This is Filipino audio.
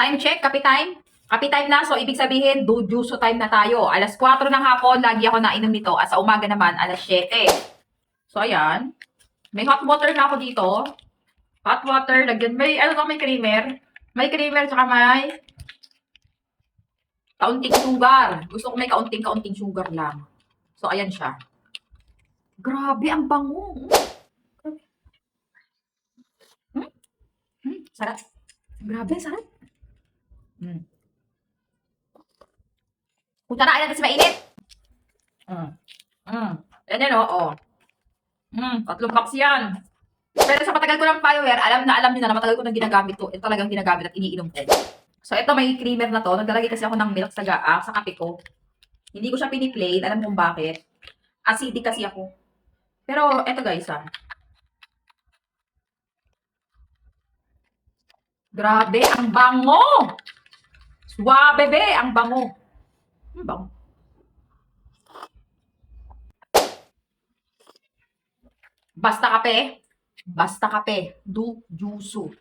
Time check, kape time. Kape time na, so ibig sabihin, juso time na tayo. Alas 4 ng hapon, lagi ako nainom nito. At sa umaga naman, alas 7. So, ayan. May hot water na ako dito. Hot water, lagyan. May, ano to, may creamer. May creamer, tsaka may kaunting sugar. Gusto ko may kaunting sugar lang. So, ayan siya. Grabe, ang bango. Sarap. Grabe, sarap. Punta na natin sa mainit. Yan yan, oo. 3 box yan. Pero sa matagal ko ng follower, alam nyo na matagal ko nang ginagamit to. Ito talagang ginagamit at iniinom ko. So, ito may creamer na to. Naglalagay kasi ako ng milk sa sa kape ko. Hindi ko siya piniplain. Alam kong bakit. Acidic kasi ako. Pero, ito guys, Grabe, ang bango! Suwabe, be! Ang bango. Ang bango. Basta kape. Basta kape. Juso.